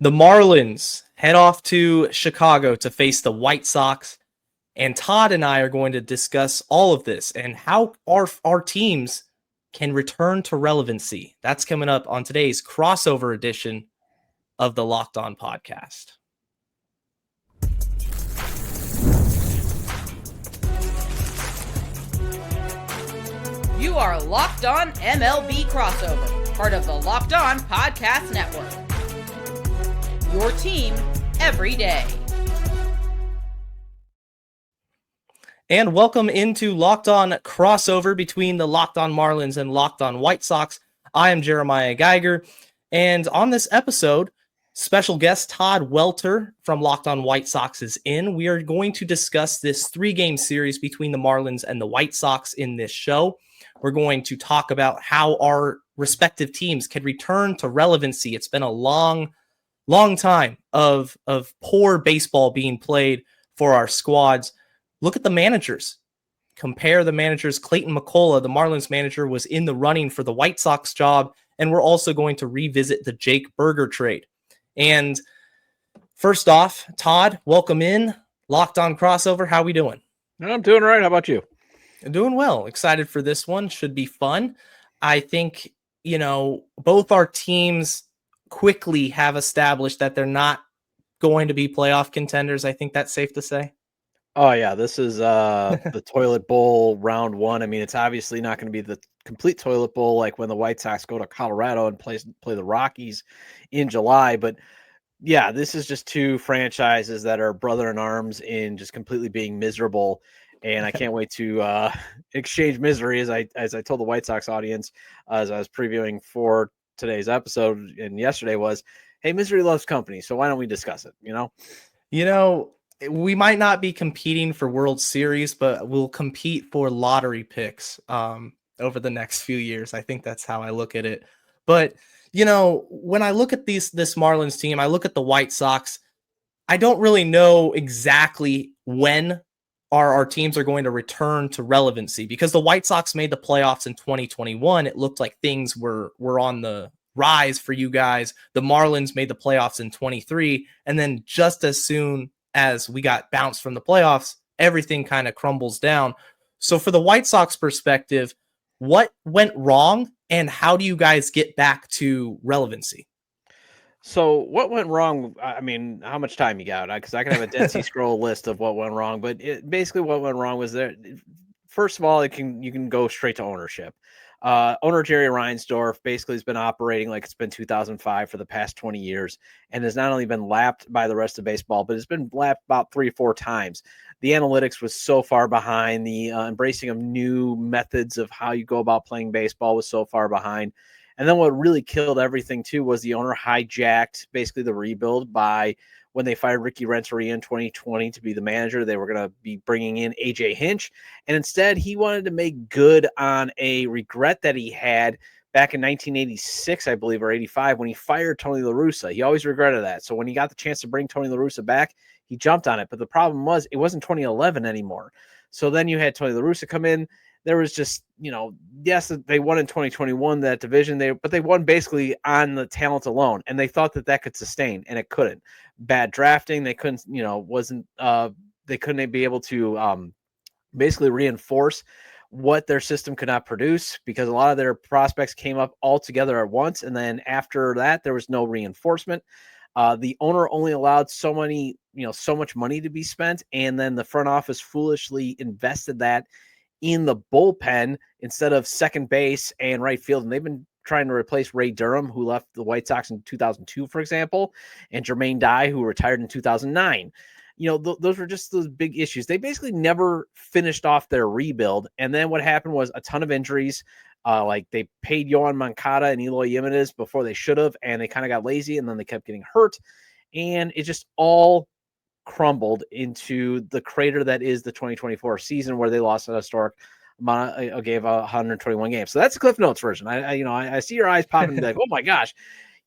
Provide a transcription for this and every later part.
The Marlins head off to Chicago to face the White Sox, and Todd and I are going to discuss all of this and how our teams can return to relevancy. That's coming up on today's crossover edition of the Locked On podcast. You are Locked On MLB Crossover, part of the Locked On Podcast Network. Your team every day. And welcome into Locked On Crossover between the Locked On Marlins and Locked On White Sox. I am Jeremy Geiger, and on this episode, special guest Todd Welter from Locked On White Sox is in. We are going to discuss this 3-game series between the Marlins and the White Sox in this show. We're going to talk about how our respective teams can return to relevancy. It's been a long time of poor baseball being played for our squads. Look at the managers. Compare the managers. Clayton McCullough, the Marlins manager, was in the running for the White Sox job, and we're also going to revisit the Jake Burger trade. And first off, Todd, welcome in. Locked On Crossover. How we doing? I'm doing all right. How about you? Doing well. Excited for this one. Should be fun. I think, both our teams quickly have established that they're not going to be playoff contenders. I think that's safe to say. Oh, yeah. This is the toilet bowl round one. I mean, it's obviously not going to be the complete toilet bowl like when the White Sox go to Colorado and play the Rockies in July. But, yeah, this is just two franchises that are brother in arms in just completely being miserable. And I can't wait to exchange misery, as I told the White Sox audience as I was previewing for today's episode and yesterday was, hey, misery loves company, so why don't we discuss it? We might not be competing for World Series, but we'll compete for lottery picks over the next few years. I think that's how I look at it. But when I look at this Marlins team, I look at the White Sox. I don't really know exactly when our teams are going to return to relevancy, because the White Sox made the playoffs in 2021. It looked like things were on the rise for you guys. The Marlins made the playoffs in 23, and then just as soon as we got bounced from the playoffs, everything kind of crumbles down. So for the White Sox perspective, what went wrong and how do you guys get back to relevancy? So what went wrong? I mean, how much time you got? Because I can have a Dead Sea Scroll list of what went wrong, but basically what went wrong was that, first of all, you can go straight to ownership. Owner Jerry Reinsdorf basically has been operating like it's been 2005 for the past 20 years and has not only been lapped by the rest of baseball, but it's been lapped about 3-4 times. The analytics was so far behind. The embracing of new methods of how you go about playing baseball was so far behind. And then what really killed everything, too, was the owner hijacked basically the rebuild by when they fired Ricky Renteria in 2020 to be the manager. They were going to be bringing in A.J. Hinch. And instead, he wanted to make good on a regret that he had back in 1986, I believe, or 85, when he fired Tony La Russa. He always regretted that. So when he got the chance to bring Tony La Russa back, he jumped on it. But the problem was it wasn't 2011 anymore. So then you had Tony La Russa come in. There was just, yes, they won in 2021, that division, but they won basically on the talent alone, and they thought that could sustain, and it couldn't. Bad drafting, they couldn't, they couldn't be able to basically reinforce what their system could not produce, because a lot of their prospects came up all together at once, and then after that, there was no reinforcement. The owner only allowed so much money to be spent, and then the front office foolishly invested that in the bullpen instead of second base and right field. And they've been trying to replace Ray Durham, who left the White Sox in 2002, for example, and Jermaine Dye, who retired in 2009. Those were just those big issues. They basically never finished off their rebuild. And then what happened was a ton of injuries. Like they paid Yohan Moncada and Eloy Jimenez before they should have, and they kind of got lazy, and then they kept getting hurt. And it just all crumbled into the crater that is the 2024 season, where they lost an historic amount, gave 121 games. So that's the Cliff Notes version. I see your eyes popping like, oh my gosh,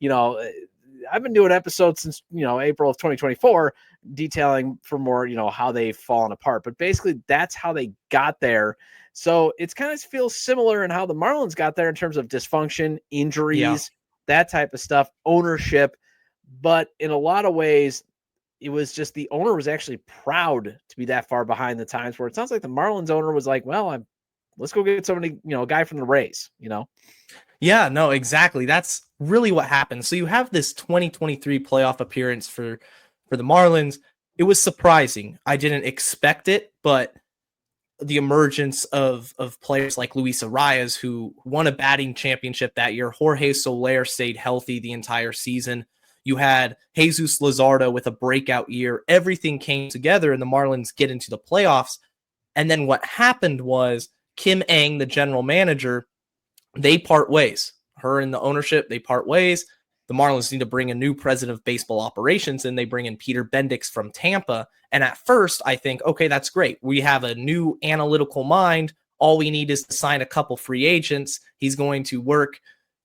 I've been doing episodes since, April of 2024 detailing for more, how they've fallen apart. But basically that's how they got there. So it's kind of feels similar in how the Marlins got there in terms of dysfunction, injuries, that type of stuff, ownership. But in a lot of ways, it was just the owner was actually proud to be that far behind the times, where it sounds like the Marlins owner was like, well, let's go get somebody, a guy from the Rays, Yeah, no, exactly. That's really what happened. So you have this 2023 playoff appearance for the Marlins. It was surprising. I didn't expect it, but the emergence of players like Luis Arias, who won a batting championship that year. Jorge Soler stayed healthy the entire season. You had Jesus Luzardo with a breakout year. Everything came together, and the Marlins get into the playoffs. And then what happened was Kim Ng, the general manager, they part ways. Her and the ownership, they part ways. The Marlins need to bring a new president of baseball operations, and they bring in Peter Bendix from Tampa. And at first, I think, okay, that's great. We have a new analytical mind. All we need is to sign a couple free agents. He's going to work,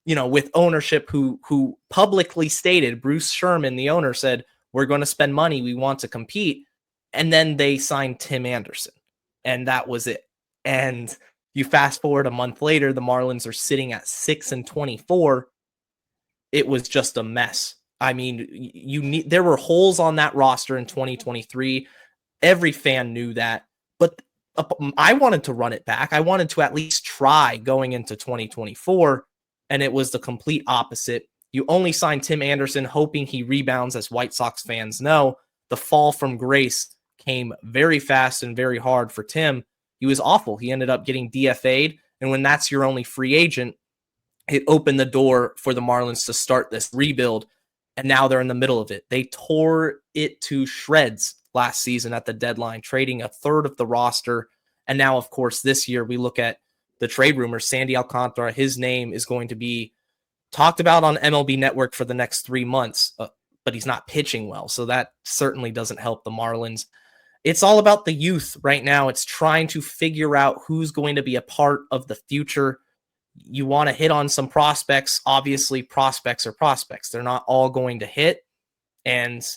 with ownership who publicly stated, Bruce Sherman, the owner, said, we're going to spend money. We want to compete. And then they signed Tim Anderson, and that was it. And you fast forward a month later, the Marlins are sitting at 6-24. It was just a mess. I mean, there were holes on that roster in 2023. Every fan knew that, but I wanted to run it back. I wanted to at least try going into 2024, and it was the complete opposite. You only signed Tim Anderson hoping he rebounds. As White Sox fans know, the fall from grace came very fast and very hard for Tim. He was awful. He ended up getting DFA'd, and when that's your only free agent, it opened the door for the Marlins to start this rebuild, and now they're in the middle of it. They tore it to shreds last season at the deadline, trading a third of the roster. And now, of course, this year we look at the trade rumors. Sandy Alcantara, his name is going to be talked about on MLB Network for the next 3 months, but he's not pitching well. So that certainly doesn't help the Marlins. It's all about the youth right now. It's trying to figure out who's going to be a part of the future. You want to hit on some prospects. Obviously, prospects are prospects. They're not all going to hit. And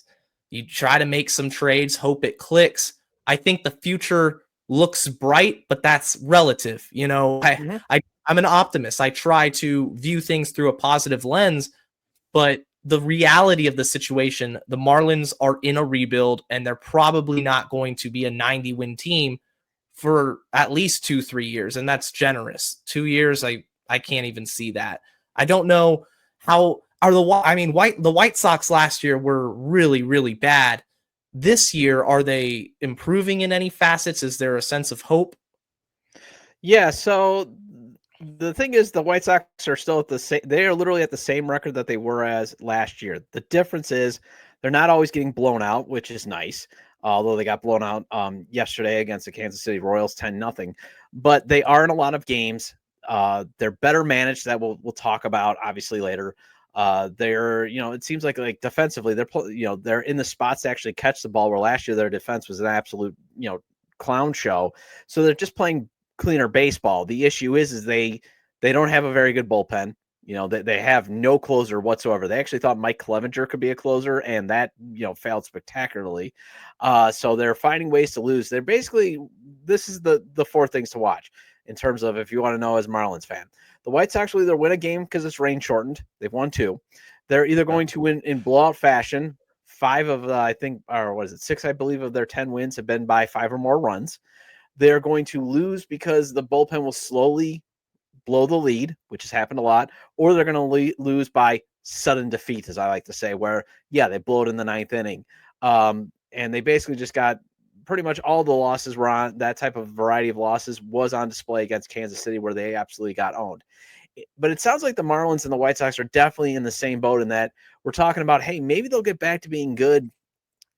you try to make some trades, hope it clicks. I think the future looks bright, but that's relative. I'm an optimist. I try to view things through a positive lens, but the reality of the situation, the Marlins are in a rebuild, and they're probably not going to be a 90-win team for at least 2-3 years, and that's generous. 2 years, I can't even see that. I don't know how are the White Sox last year were really, really bad. This year, are they improving in any facets? Is there a sense of hope? Yeah, so the thing is, the White Sox are still at the same. They are literally at the same record that they were as last year. The difference is they're not always getting blown out, which is nice. Although they got blown out yesterday against the Kansas City Royals 10-0, but they are in a lot of games. They're better managed. That we'll talk about obviously later. They're it seems like defensively they're in the spots to actually catch the ball, where last year their defense was an absolute clown show. So they're just playing cleaner baseball. The issue is they don't have a very good bullpen. They have no closer whatsoever. They actually thought Mike Clevenger could be a closer, and that failed spectacularly. So they're finding ways to lose. They're basically, this is the four things to watch in terms of, if you want to know as a Marlins fan. The White Sox will either win a game because it's rain shortened. They've won 2. They're either going to win in blowout fashion. 5 of the, 6, I believe, of their 10 wins have been by 5 or more runs. They're going to lose because the bullpen will slowly blow the lead, which has happened a lot, or they're going to lose by sudden defeat, as I like to say, where, they blow it in the 9th inning. And they basically just got pretty much all the losses were on that type of variety of losses was on display against Kansas City, where they absolutely got owned. But it sounds like the Marlins and the White Sox are definitely in the same boat in that we're talking about, hey, maybe they'll get back to being good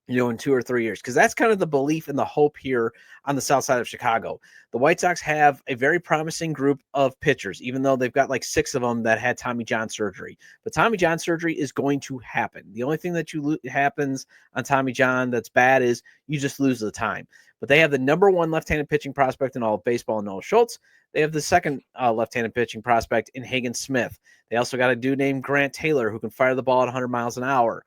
in 2 or 3 years, because that's kind of the belief and the hope here on the south side of Chicago. The White Sox have a very promising group of pitchers, even though they've got 6 of them that had Tommy John surgery. But Tommy John surgery is going to happen. The only thing that happens on Tommy John that's bad is you just lose the time. But they have the number 1 left-handed pitching prospect in all of baseball, Noah Schultz. They have the second left-handed pitching prospect in Hagen Smith. They also got a dude named Grant Taylor who can fire the ball at 100 miles an hour.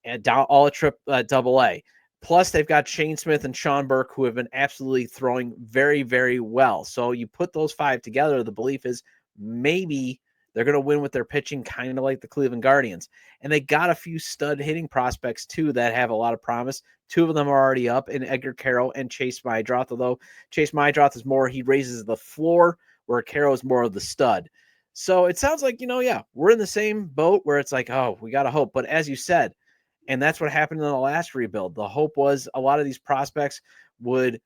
And down all a double A. Plus, they've got Shane Smith and Sean Burke, who have been absolutely throwing very, very well. So you put those 5 together, the belief is maybe They're going to win with their pitching, kind of like the Cleveland Guardians. And they got a few stud hitting prospects, too, that have a lot of promise. Two of them are already up in Edgar Carroll and Chase Maidroth, although Chase Maidroth is more, he raises the floor, where Carroll is more of the stud. So it sounds like, we're in the same boat where it's like, oh, we got to hope. But as you said, and that's what happened in the last rebuild. The hope was a lot of these prospects would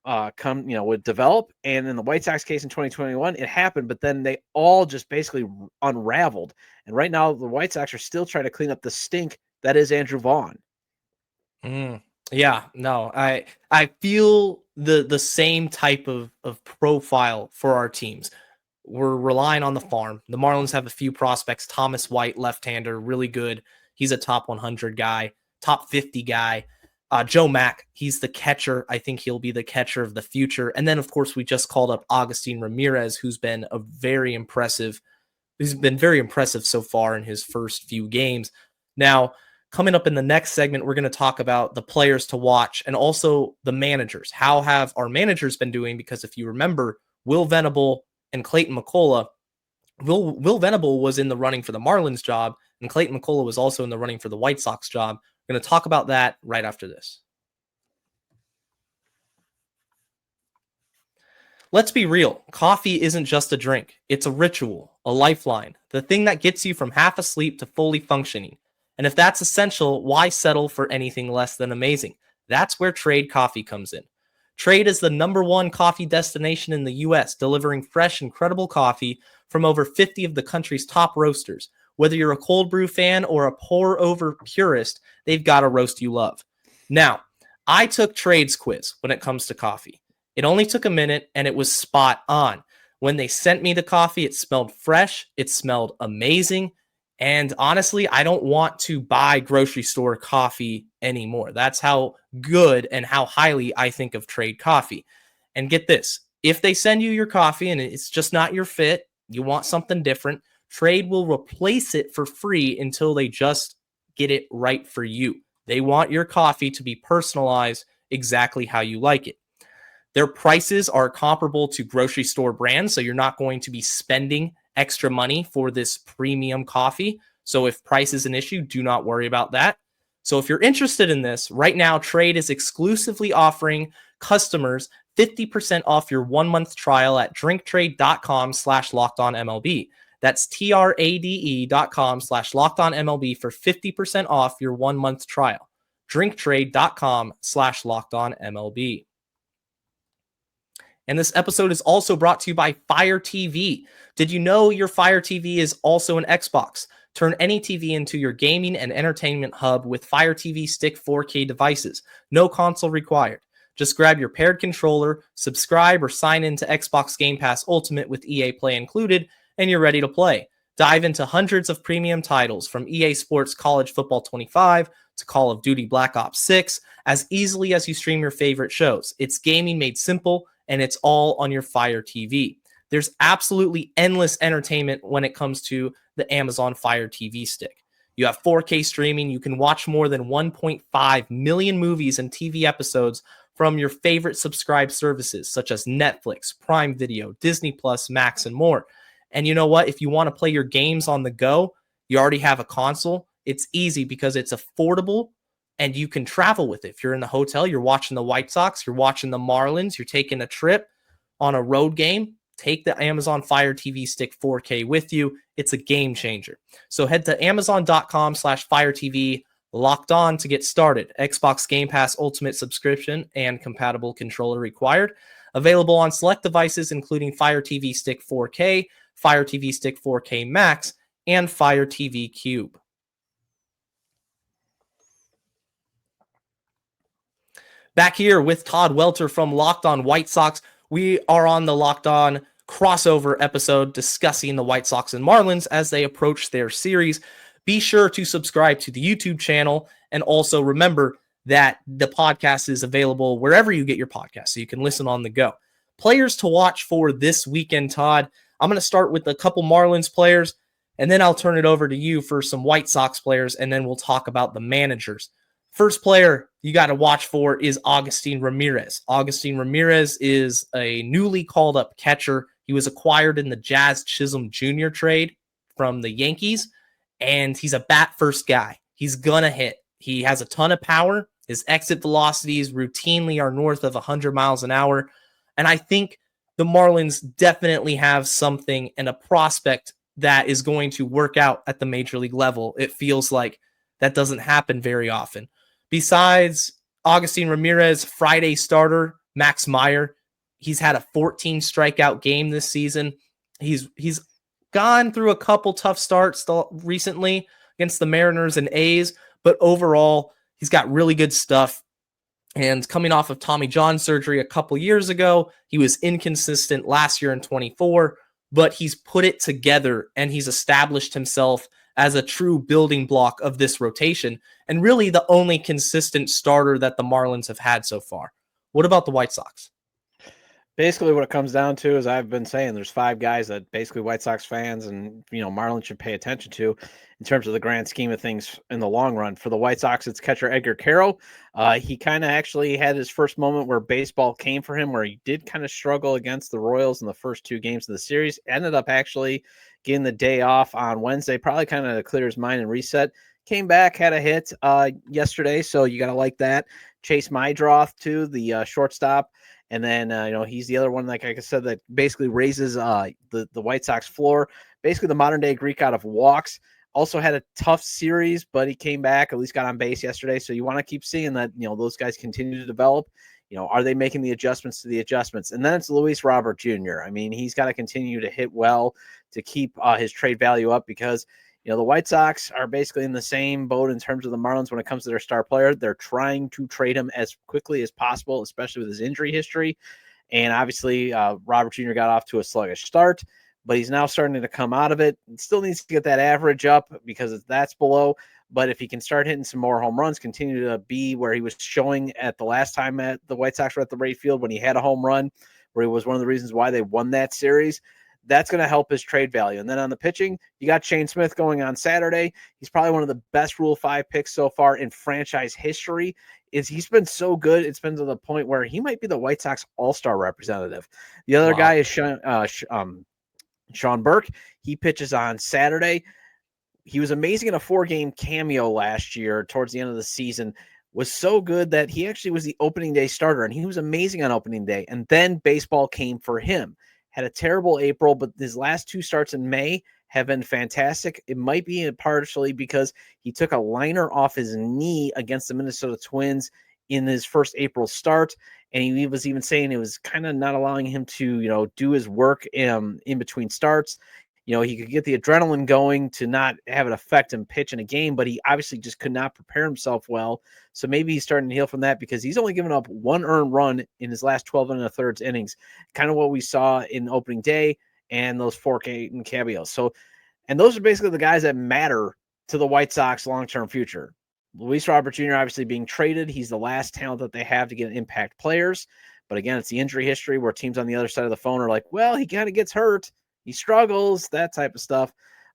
would develop. And in the White Sox case in 2021, it happened, but then they all just basically unraveled. And right now, the White Sox are still trying to clean up the stink that is Andrew Vaughn. Yeah, no, I feel the same type of profile for our teams. We're relying on the farm. The Marlins have a few prospects. Thomas White, left-hander, really good. He's a top 100 guy, top 50 guy. Joe Mack, he's the catcher. I think he'll be the catcher of the future. And then, of course, we just called up Agustin Ramirez, who's been very impressive so far in his first few games. Now, coming up in the next segment, we're going to talk about the players to watch and also the managers. How have our managers been doing? Because if you remember, Will Venable and Clayton McCullough, Will Venable was in the running for the Marlins job, and Clayton McCullough was also in the running for the White Sox job. We're going to talk about that right after this. Let's be real. Coffee isn't just a drink. It's a ritual, a lifeline, the thing that gets you from half asleep to fully functioning. And if that's essential, why settle for anything less than amazing? That's where Trade Coffee comes in. Trade is the #1 coffee destination in the U.S., delivering fresh, incredible coffee from over 50 of the country's top roasters. Whether you're a cold brew fan or a pour-over purist, they've got a roast you love. Now, I took Trade's quiz when it comes to coffee. It only took a minute, and it was spot on. When they sent me the coffee, it smelled fresh, it smelled amazing, and honestly, I don't want to buy grocery store coffee anymore. That's how good and how highly I think of Trade Coffee. And get this, if they send you your coffee and it's just not your fit, you want something different, Trade will replace it for free until they just get it right for you. They want your coffee to be personalized exactly how you like it. Their prices are comparable to grocery store brands, so you're not going to be spending extra money for this premium coffee. So if price is an issue, do not worry about that. So if you're interested in this, right now, Trade is exclusively offering customers 50% off your 1-month trial at drinktrade.com/lockedonmlb. That's trade.com/lockedonmlb for 50% off your 1-month trial. drinktrade.com/lockedonmlb. And this episode is also brought to you by Fire TV. Did you know your Fire TV is also an Xbox? Turn any TV into your gaming and entertainment hub with Fire TV Stick 4K devices. No console required. Just grab your paired controller, subscribe or sign into Xbox Game Pass Ultimate with EA Play included, and you're ready to play. Dive into hundreds of premium titles from EA Sports College Football 25 to Call of Duty Black Ops 6 as easily as you stream your favorite shows. It's gaming made simple, and it's all on your Fire TV. There's absolutely endless entertainment when it comes to the Amazon Fire TV stick. You have 4K streaming. You can watch more than 1.5 million movies and TV episodes from your favorite subscribed services, such as Netflix, Prime Video, Disney Plus, Max, and more. And you know what? If you want to play your games on the go, you already have a console. It's easy because it's affordable and you can travel with it. If you're in the hotel, you're watching the White Sox, you're watching the Marlins, you're taking a trip on a road game, take the Amazon Fire TV Stick 4K with you. It's a game changer. So head to amazon.com/Fire TV Locked On to get started. Xbox Game Pass Ultimate subscription and compatible controller required. Available on select devices, including Fire TV Stick 4K, Fire TV Stick 4K Max, and Fire TV Cube. Back here with Todd Welter from Locked On White Sox. We are on the Locked On crossover episode discussing the White Sox and Marlins as they approach their series. Be sure to subscribe to the YouTube channel, and also remember that the podcast is available wherever you get your podcast, so you can listen on the go. Players to watch for this weekend, Todd. I'm going to start with a couple Marlins players, and then I'll turn it over to you for some White Sox players, and then we'll talk about the managers. First player you got to watch for is Agustin Ramirez. Agustin Ramirez is a newly called up catcher. He was acquired in the Jazz Chisholm Jr. trade from the Yankees, and he's a bat first guy. He's gonna hit. He has a ton of power. His exit velocities routinely are north of 100 miles an hour. And I think the Marlins definitely have something and a prospect that is going to work out at the major league level. It feels like that doesn't happen very often. Besides Augustine Ramirez, Friday starter, Max Meyer, he's had a 14 strikeout game this season. He's gone through a couple tough starts recently against the Mariners and A's, but overall, he's got really good stuff. And coming off of Tommy John surgery a couple years ago, he was inconsistent last year in 24, but he's put it together and he's established himself as a true building block of this rotation and really the only consistent starter that the Marlins have had so far. What about the White Sox? Basically, what it comes down to is I've been saying there's 5 guys that basically White Sox fans and Marlins should pay attention to in terms of the grand scheme of things in the long run. For the White Sox, it's catcher Edgar Carroll. He kind of actually had his first moment where baseball came for him, where he did kind of struggle against the Royals in the first 2 games of the series. Ended up actually getting the day off on Wednesday, probably kind of to clear his mind and reset. Came back, had a hit yesterday, so you got to like that. Chase Mydroth, too, the shortstop. And then, he's the other one, like I said, that basically raises the White Sox floor. Basically, the modern-day Greek out of walks. Also had a tough series, but he came back, at least got on base yesterday. So you want to keep seeing that, those guys continue to develop. Are they making the adjustments to the adjustments? And then it's Luis Robert Jr. I mean, he's got to continue to hit well to keep his trade value up because – the White Sox are basically in the same boat in terms of the Marlins when it comes to their star player. They're trying to trade him as quickly as possible, especially with his injury history. And obviously, Robert Jr. got off to a sluggish start, but he's now starting to come out of it. Still needs to get that average up because that's below. But if he can start hitting some more home runs, continue to be where he was showing at the last time at the White Sox were at the Wright Field when he had a home run, where he was one of the reasons why they won that series, that's going to help his trade value. And then on the pitching, you got Shane Smith going on Saturday. He's probably one of the best Rule 5 picks so far in franchise history. He's been so good. It's been to the point where he might be the White Sox all-star representative. The other guy is Sean Burke. He pitches on Saturday. He was amazing in a 4-game cameo last year towards the end of the season. Was so good that he actually was the opening day starter, and he was amazing on opening day. And then baseball came for him. Had a terrible April, but his last 2 starts in May have been fantastic. It might be partially because he took a liner off his knee against the Minnesota Twins in his first April start. And he was even saying it was kind of not allowing him to, do his work in between starts. He could get the adrenaline going to not have it affect him pitch in a game, but he obviously just could not prepare himself well. So maybe he's starting to heal from that because he's only given up 1 earned run in his last 12 1/3 innings, kind of what we saw in opening day and those 4-game cameos. So, and those are basically the guys that matter to the White Sox long-term future. Luis Robert Jr. obviously being traded. He's the last talent that they have to get impact players. But again, it's the injury history where teams on the other side of the phone are like, well, he kind of gets hurt. He struggles, that type of stuff.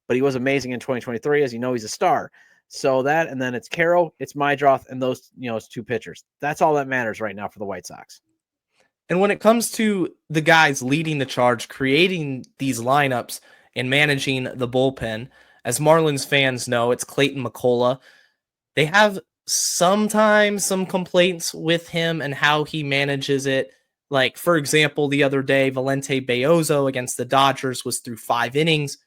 But he was amazing in 2023. As you know, he's a star. So that, and then it's Carroll, it's Mydroth, and those, it's 2 pitchers. That's all that matters right now for the White Sox. And when it comes to the guys leading the charge, creating these lineups and managing the bullpen, as Marlins fans know, it's Clayton McCullough. They have sometimes some complaints with him and how he manages it. Like, for example, the other day, Valente Bayozo against the Dodgers was through 5 innings.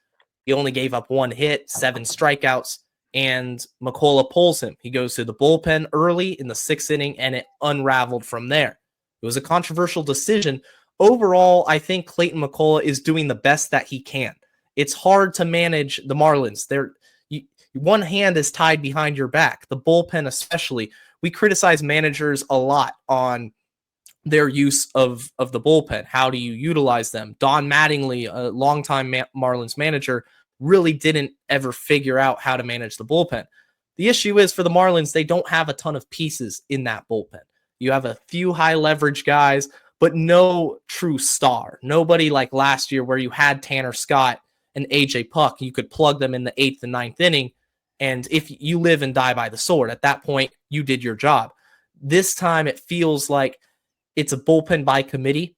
He only gave up 1 hit, 7 strikeouts, and McCullough pulls him. He goes to the bullpen early in the 6th inning, and it unraveled from there. It was a controversial decision. Overall, I think Clayton McCullough is doing the best that he can. It's hard to manage the Marlins. One hand is tied behind your back, the bullpen especially. We criticize managers a lot on their use of the bullpen. How do you utilize them? Don Mattingly, a longtime Marlins manager, really didn't ever figure out how to manage the bullpen. The issue is for the Marlins, they don't have a ton of pieces in that bullpen. You have a few high leverage guys, but no true star. Nobody like last year where you had Tanner Scott and AJ Puck. You could plug them in the 8th and 9th inning. And if you live and die by the sword, at that point, you did your job. This time it feels like it's a bullpen by committee.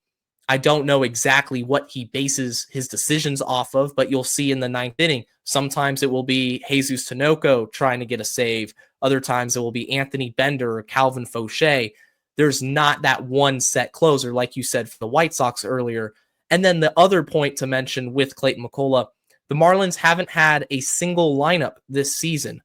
I don't know exactly what he bases his decisions off of, but you'll see in the ninth inning, sometimes it will be Jesus Tinoco trying to get a save. Other times it will be Anthony Bender or Calvin Fauché. There's not that one set closer, like you said for the White Sox earlier. And then the other point to mention with Clayton McCullough, the Marlins haven't had a single lineup this season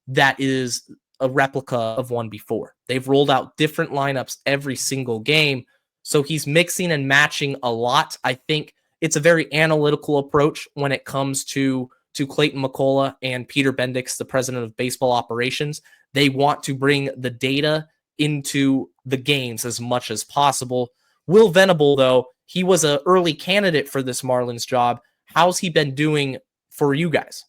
that is a replica of one before. They've rolled out different lineups every single game. So he's mixing and matching a lot. I think it's a very analytical approach when it comes to Clayton McCullough and Peter Bendix, the president of baseball operations. They want to bring the data into the games as much as possible. Will Venable, though, he was an early candidate for this Marlins job. How's he been doing for you guys?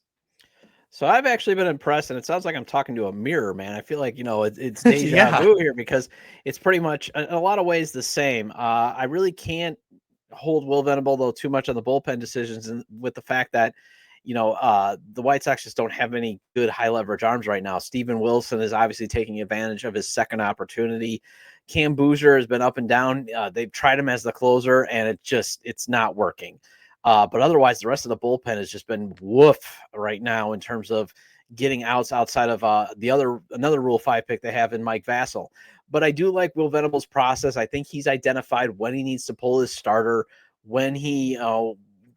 So I've actually been impressed, and it sounds like I'm talking to a mirror, man. I feel like, it's deja vu here because it's pretty much in a lot of ways the same. I really can't hold Will Venable, though, too much on the bullpen decisions, and with the fact that, the White Sox just don't have any good high leverage arms right now. Steven Wilson is obviously taking advantage of his second opportunity. Cam Boozer has been up and down. They've tried him as the closer, and it's not working. But otherwise, the rest of the bullpen has just been woof right now in terms of getting outs outside of another Rule 5 pick they have in Mike Vassell. But I do like Will Venable's process. I think he's identified when he needs to pull his starter, when he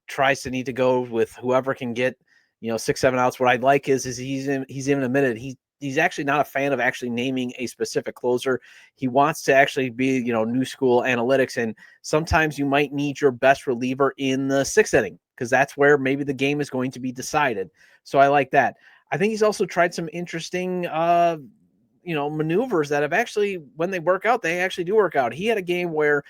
tries to need to go with whoever can get 6-7 outs. What I like is he's even admitted he's actually not a fan of actually naming a specific closer. He wants to actually be, new school analytics. And sometimes you might need your best reliever in the sixth inning because that's where maybe the game is going to be decided. So I like that. I think he's also tried some interesting, maneuvers that have actually, when they work out, they actually do work out. He had a game where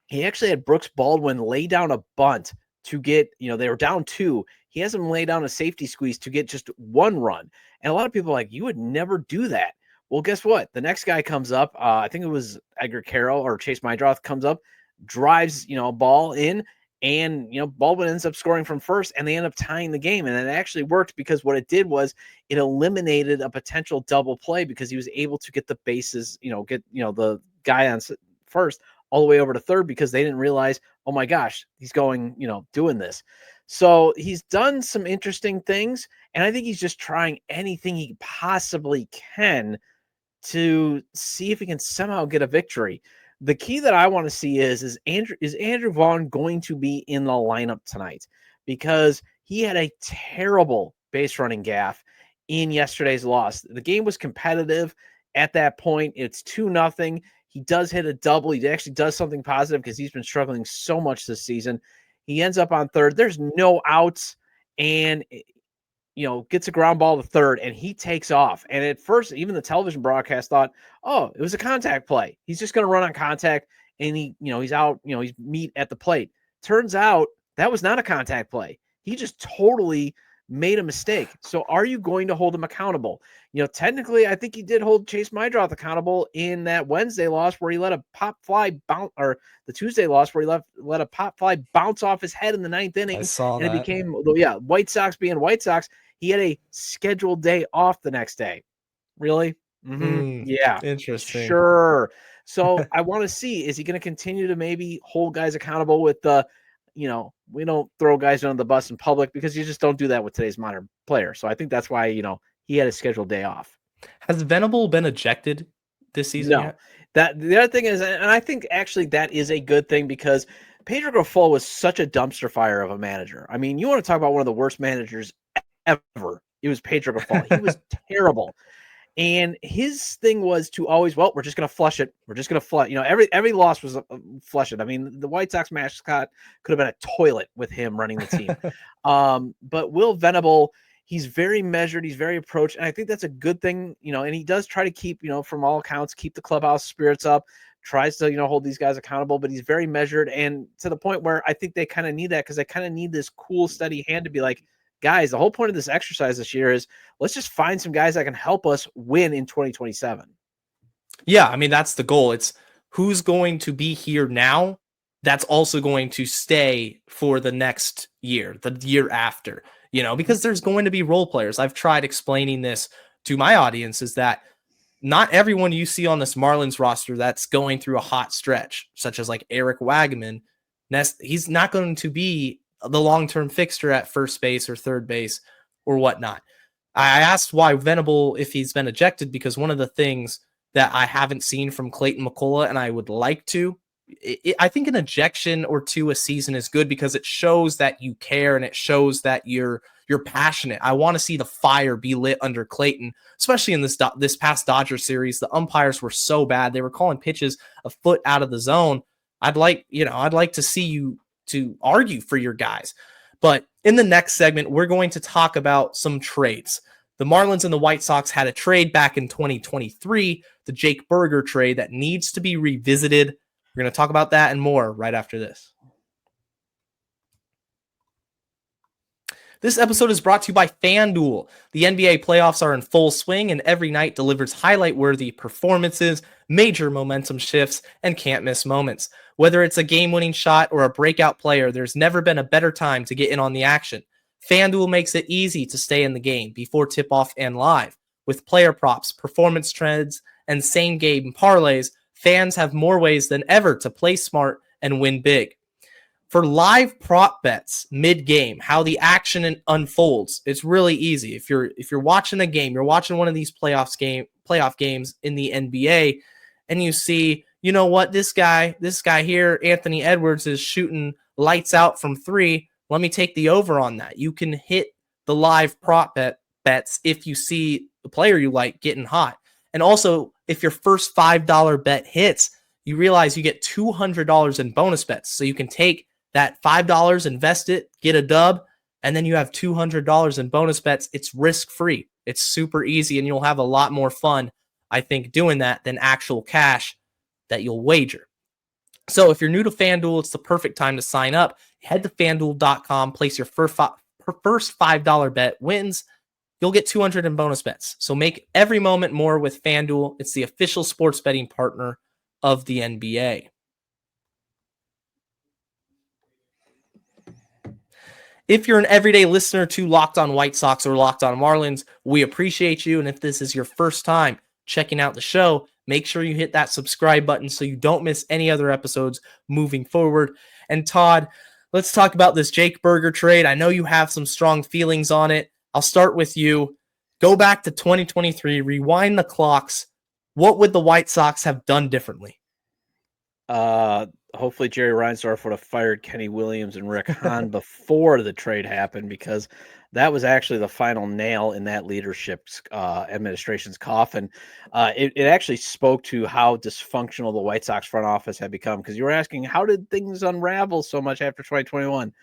he actually had Brooks Baldwin lay down a bunt to get, they were down 2. He has him lay down a safety squeeze to get just 1 run. And a lot of people are like, you would never do that. Well, guess what? The next guy comes up. I think it was Edgar Carroll or Chase Mydroth comes up, drives, a ball in, and, Baldwin ends up scoring from first, and they end up tying the game. And it actually worked because what it did was it eliminated a potential double play because he was able to get the bases, get, the guy on first all the way over to third because they didn't realize, oh my gosh, he's going, doing this. So he's done some interesting things, and I think he's just trying anything he possibly can to see if he can somehow get a victory. The key that I want to see is Andrew Vaughn going to be in the lineup tonight? Because he had a terrible base running gaffe in yesterday's loss. The game was competitive at that point. It's 2-0. He does hit a double. He actually does something positive because he's been struggling so much this season. He ends up on third. There's no outs, and gets a ground ball to third, and he takes off. And at first, even the television broadcast thought, oh, it was a contact play. He's just going to run on contact, and he's out. He's meat at the plate. Turns out that was not a contact play. He just totally made a mistake. So are you going to hold him accountable? Technically, I think he did hold Chase Mydroth accountable in that Wednesday loss where he let a pop fly bounce, or the Tuesday loss where he let a pop fly bounce off his head in the 9th inning. I saw and that. It became, White Sox being White Sox. He had a scheduled day off the next day. Really? Mm-hmm. Yeah. Interesting. Sure. So I want to see, is he going to continue to maybe hold guys accountable with the, we don't throw guys under the bus in public because you just don't do that with today's modern player. So I think that's why, he had a scheduled day off. Has Venable been ejected this season No. yet? The other thing is, and I think actually that is a good thing because Pedro Grifol was such a dumpster fire of a manager. I mean, you want to talk about one of the worst managers ever. It was Pedro Grifol. He was terrible. And his thing was to always, we're just going to flush it. We're just going to flush. Every loss was flush it. I mean, the White Sox mascot could have been a toilet with him running the team. But Will Venable, he's very measured. He's very approached. And I think that's a good thing, and he does try to keep, from all accounts, keep the clubhouse spirits up, tries to, hold these guys accountable, but he's very measured. And to the point where I think they kind of need that because they kind of need this cool, steady hand to be like, guys, the whole point of this exercise this year is let's just find some guys that can help us win in 2027. Yeah, I mean, that's the goal. It's who's going to be here now that's also going to stay for the next year, the year after, because there's going to be role players. I've tried explaining this to my audience is that not everyone you see on this Marlins roster that's going through a hot stretch, such as like Eric Wagman, he's not going to be the long-term fixture at first base or third base or whatnot. I asked why Venable, if he's been ejected, because one of the things that I haven't seen from Clayton McCullough, and I would like to, I think an ejection or two a season is good because it shows that you care and it shows that you're passionate. I want to see the fire be lit under Clayton, especially in this past Dodger series. The umpires were so bad; they were calling pitches a foot out of the zone. I'd like to see you to argue for your guys. But in the next segment, we're going to talk about some trades. The Marlins and the White Sox had a trade back in 2023, the Jake Burger trade that needs to be revisited. We're going to talk about that and more right after this. This episode is brought to you by FanDuel. The NBA playoffs are in full swing, and every night delivers highlight-worthy performances, major momentum shifts, and can't-miss moments. Whether it's a game-winning shot or a breakout player, there's never been a better time to get in on the action. FanDuel makes it easy to stay in the game before tip-off and live. With player props, performance trends, and same-game parlays, fans have more ways than ever to play smart and win big. For live prop bets mid-game, how the action unfolds, it's really easy. If you're watching a game, you're watching one of these playoff games in the NBA, and you see, you know what, this guy here, Anthony Edwards, is shooting lights out from 3. Let me take the over on that. You can hit the live prop bets if you see the player you like getting hot. And also, if your first $5 bet hits, you realize you get $200 in bonus bets. So you can take that $5, invest it, get a dub, and then you have $200 in bonus bets. It's risk-free. It's super easy, and you'll have a lot more fun, I think, doing that than actual cash that you'll wager. So if you're new to FanDuel, it's the perfect time to sign up. Head to FanDuel.com, place your first $5 bet, wins, you'll get $200 in bonus bets. So make every moment more with FanDuel. It's the official sports betting partner of the NBA. If you're an everyday listener to Locked On White Sox or Locked On Marlins, we appreciate you. And if this is your first time checking out the show, make sure you hit that subscribe button so you don't miss any other episodes moving forward. And Todd, let's talk about this Jake Burger trade. I know you have some strong feelings on it. I'll start with you. Go back to 2023, rewind the clocks. What would the White Sox have done differently? Hopefully Jerry Reinsdorf would have fired Kenny Williams and Rick Hahn before the trade happened, because that was actually the final nail in that leadership's administration's coffin. It actually spoke to how dysfunctional the White Sox front office had become, because you were asking, how did things unravel so much after 2021?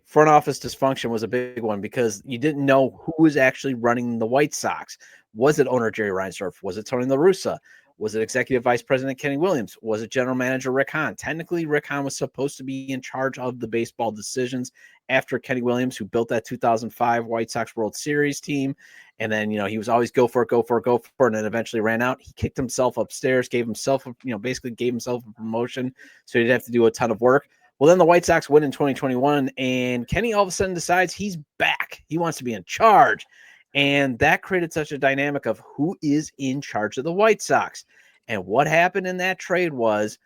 Front office dysfunction was a big one, because you didn't know who was actually running the White Sox. Was it owner Jerry Reinsdorf? Was it Tony La Russa? Was it executive vice president Kenny Williams? Was it general manager Rick Hahn? Technically, Rick Hahn was supposed to be in charge of the baseball decisions after Kenny Williams, who built that 2005 White Sox World Series team. And then, he was always go for it, and then eventually ran out. He kicked himself upstairs, basically gave himself a promotion so he didn't have to do a ton of work. Well, then the White Sox win in 2021, and Kenny all of a sudden decides he's back. He wants to be in charge. And that created such a dynamic of who is in charge of the White Sox. And what happened in that trade was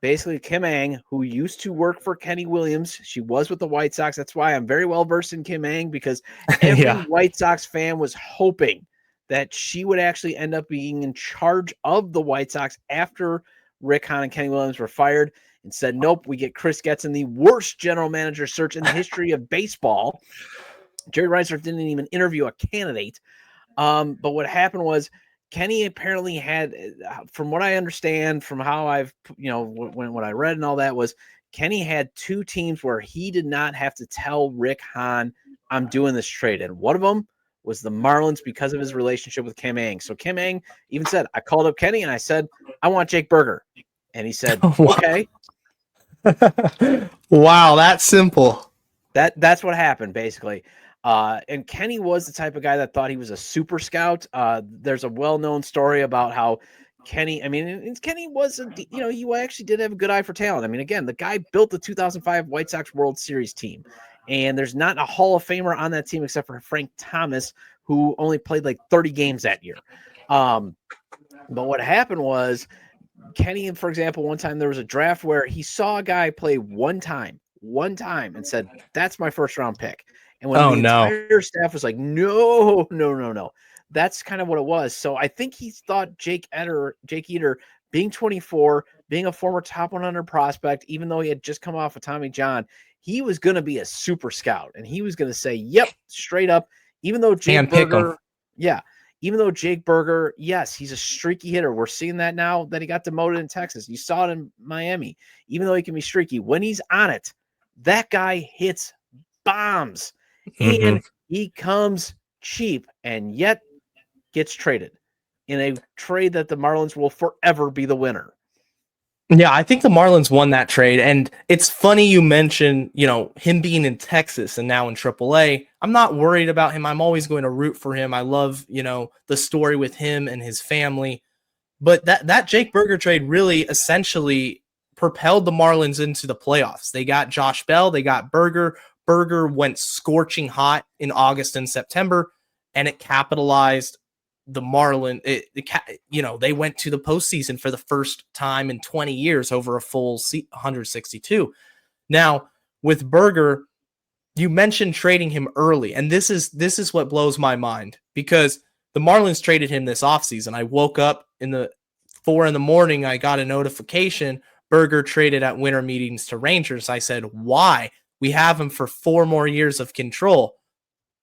basically Kim Ng, who used to work for Kenny Williams. She was with the White Sox. That's why I'm very well versed in Kim Ng, because every White Sox fan was hoping that she would actually end up being in charge of the White Sox after Rick Hahn and Kenny Williams were fired. And said, nope, we get Chris Getson, the worst general manager search in the history of baseball. Jerry Reinsdorf didn't even interview a candidate. But what happened was Kenny apparently had, from what I understand, from how I've, when I read and all that, was Kenny had 2 teams where he did not have to tell Rick Hahn, I'm doing this trade. And one of them was the Marlins, because of his relationship with Kim Ng. So Kim Ng even said, I called up Kenny and I said, I want Jake Burger. And he said, okay. Wow, that's simple. That's what happened, basically. And Kenny was the type of guy that thought he was a super scout. There's a well-known story about how Kenny was, he actually did have a good eye for talent. I mean, again, the guy built the 2005 White Sox World Series team, and there's not a Hall of Famer on that team except for Frank Thomas, who only played like 30 games that year. But what happened was Kenny, for example, one time there was a draft where he saw a guy play one time and said, "That's my first round pick." And when Oh, the no. entire staff was like, "No, no, no, no." That's kind of what it was. So I think he thought Jake Eater, being 24, being a former top 100 prospect, even though he had just come off of Tommy John, he was going to be a super scout. And he was going to say, "Yep, straight up," even though Jake Handpick 'em. Berger, yeah. Even though Jake Berger, yes, he's a streaky hitter. We're seeing that now that he got demoted in Texas. You saw it in Miami. Even though he can be streaky, when he's on it, that guy hits bombs. And he comes cheap and yet gets traded in a trade that the Marlins will forever be the winner. Yeah, I think the Marlins won that trade. And it's funny you mention, him being in Texas and now in AAA. I'm not worried about him. I'm always going to root for him. I love, the story with him and his family. But that Jake Berger trade really essentially propelled the Marlins into the playoffs. They got Josh Bell, they got Berger. Berger went scorching hot in August and September, and it capitalized the Marlins. They went to the postseason for the first time in 20 years over a full 162. Now, with Berger, you mentioned trading him early, and this is what blows my mind, because the Marlins traded him this offseason. I woke up in the 4 a.m. I got a notification. Berger traded at winter meetings to Rangers. I said, why? We have him for 4 more years of control.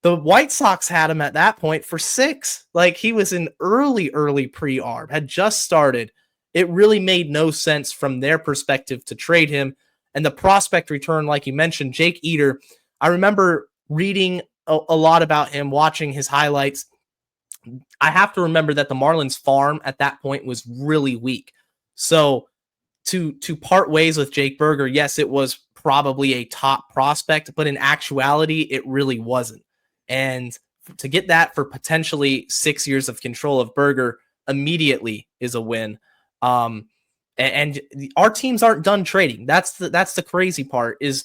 The White Sox had him at that point for 6. Like, he was an early pre-arb, had just started. It really made no sense from their perspective to trade him. And the prospect return, like you mentioned, Jake Eater, I remember reading a lot about him, watching his highlights. I have to remember that the Marlins farm at that point was really weak. So to part ways with Jake Berger, yes, it was probably a top prospect, but in actuality, it really wasn't. And to get that for potentially 6 years of control of Berger immediately is a win. And our teams aren't done trading. That's the crazy part, is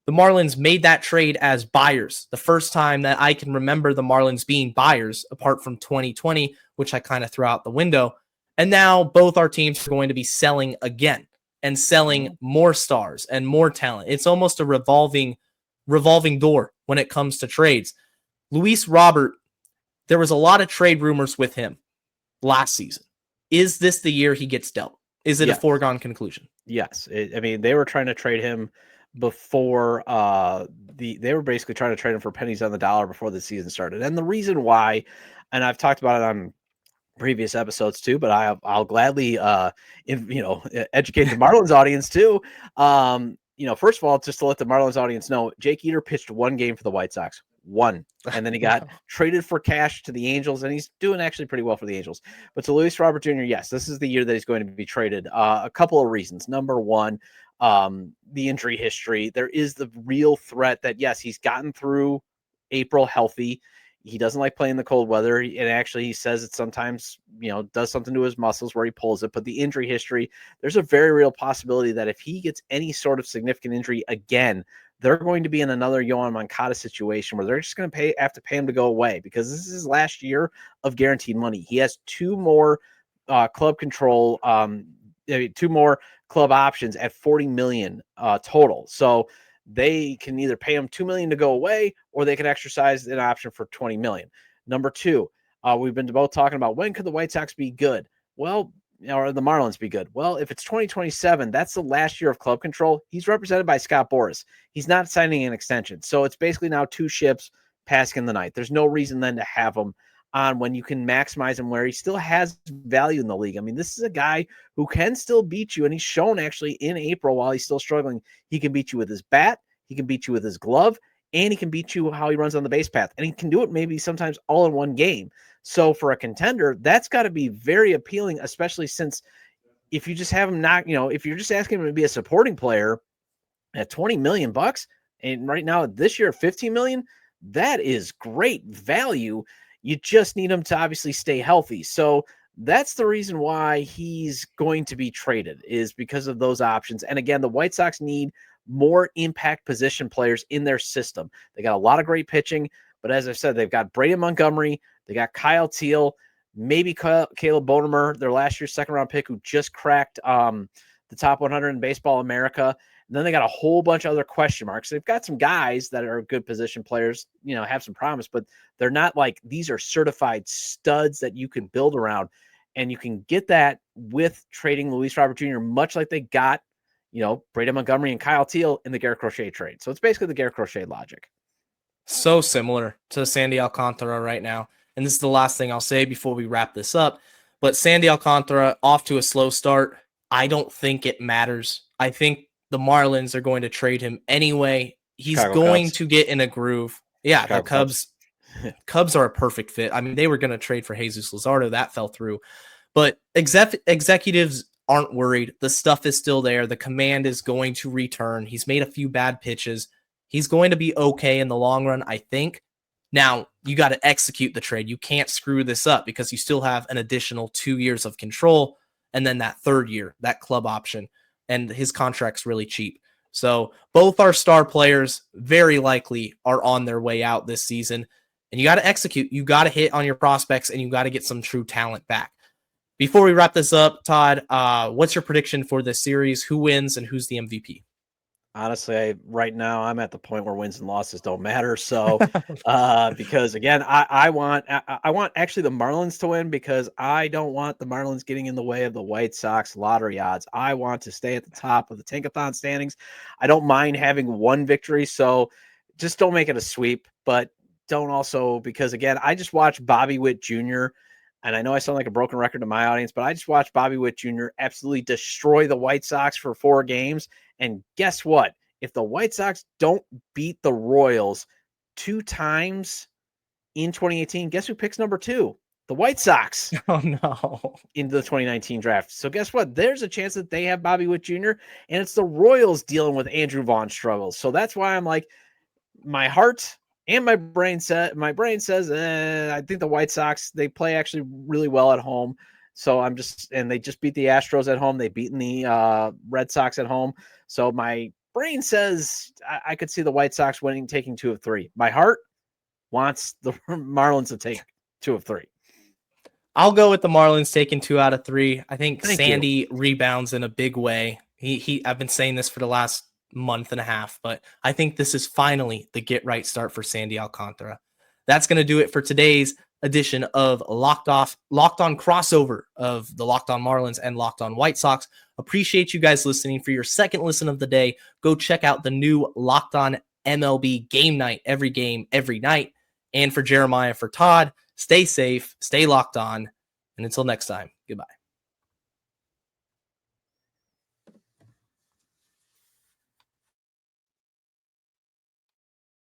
the Marlins made that trade as buyers. The first time that I can remember the Marlins being buyers, apart from 2020, which I kind of threw out the window. And now both our teams are going to be selling again and selling more stars and more talent. It's almost a revolving door when it comes to trades. Luis Robert, there was a lot of trade rumors with him last season. Is this the year he gets dealt? Is it a foregone conclusion? Yes. They were trying to trade him before they were basically trying to trade him for pennies on the dollar before the season started. And the reason why, and I've talked about it on previous episodes too, but I'll gladly educate the Marlins audience too. First of all, just to let the Marlins audience know, Jake Eater pitched 1 game for the White Sox. 1. And then he got traded for cash to the Angels, and he's doing actually pretty well for the Angels. But to Luis Robert Jr., yes, this is the year that he's going to be traded. A couple of reasons. Number one, the injury history. There is the real threat that, yes, he's gotten through April healthy. He doesn't like playing the cold weather. And actually, he says it sometimes, does something to his muscles where he pulls it. But the injury history, there's a very real possibility that if he gets any sort of significant injury again, they're going to be in another Yohan Moncada situation where they're just going to have to pay him to go away, because this is his last year of guaranteed money. He has 2 more club control, 2 more club options at $40 million total. So they can either pay him $2 million to go away, or they can exercise an option for $20 million. Number 2, we've been both talking about, when could the White Sox be good? Well, or the Marlins be good? Well, if it's 2027, that's the last year of club control. He's represented by Scott Boras. He's not signing an extension. So it's basically now 2 ships passing in the night. There's no reason then to have him on when you can maximize him where he still has value in the league. I mean, this is a guy who can still beat you, and he's shown actually in April, while he's still struggling, he can beat you with his bat, he can beat you with his glove, and he can beat you how he runs on the base path. And he can do it maybe sometimes all in one game. So for a contender, that's got to be very appealing, especially since if you just have him not, if you're just asking him to be a supporting player at $20 million, and right now this year, $15 million, that is great value. You just need him to obviously stay healthy. So that's the reason why he's going to be traded, is because of those options. And again, the White Sox need more impact position players in their system. They got a lot of great pitching, but as I said, they've got Braden Montgomery, they got Kyle Teal. maybe Caleb Bonemer, their last year's second-round pick, who just cracked the top 100 in Baseball America. And then they got a whole bunch of other question marks. They've got some guys that are good position players, have some promise, but they're not like these are certified studs that you can build around. And you can get that with trading Luis Robert Jr., much like they got, Brady Montgomery and Kyle Teal in the Garrett Crochet trade. So it's basically the Garrett Crochet logic. So similar to Sandy Alcantara right now. And this is the last thing I'll say before we wrap this up. But Sandy Alcantara off to a slow start. I don't think it matters. I think the Marlins are going to trade him anyway. He's Chicago going Cubs. to get in a groove. Yeah, Chicago the Cubs. Cubs are a perfect fit. I mean, they were going to trade for Jesus Luzardo. That fell through. But executives aren't worried. The stuff is still there. The command is going to return. He's made a few bad pitches. He's going to be okay in the long run, I think. Now, you got to execute the trade. You can't screw this up because you still have an additional 2 years of control and then that third year, that club option. And his contract's really cheap. So both our star players very likely are on their way out this season. And you got to execute. You got to hit on your prospects and you got to get some true talent back. Before we wrap this up, Todd, what's your prediction for this series? Who wins and who's the MVP? Honestly, right now I'm at the point where wins and losses don't matter. So, because again, I want actually the Marlins to win because I don't want the Marlins getting in the way of the White Sox lottery odds. I want to stay at the top of the Tankathon standings. I don't mind having one victory, so just don't make it a sweep, but don't also, because again, I just watched Bobby Witt Jr. And I know I sound like a broken record to my audience, but I just watched Bobby Witt Jr. absolutely destroy the White Sox for 4 games. And guess what? If the White Sox don't beat the Royals 2 times in 2018, guess who picks number 2? The White Sox. Oh, no. Into the 2019 draft. So guess what? There's a chance that they have Bobby Witt Jr. and it's the Royals dealing with Andrew Vaughn struggles. So that's why I'm like, my heart and my brain says, I think the White Sox, they play actually really well at home. So and they just beat the Astros at home. They've beaten the Red Sox at home. So my brain says I could see the White Sox taking 2 of 3. My heart wants the Marlins to take 2 of 3. I'll go with the Marlins taking 2 out of 3. I think Thank Sandy rebounds in a big way. I've been saying this for the last month and a half, but I think this is finally the get right start for Sandy Alcantara. That's going to do it for today's edition of Locked On crossover of the Locked On Marlins and Locked On White Sox. Appreciate you guys listening. For your second listen of the day, go check out the new Locked On MLB Game Night, every game, every night. And for Jeremiah, for Todd, stay safe, stay locked on, and until next time, goodbye.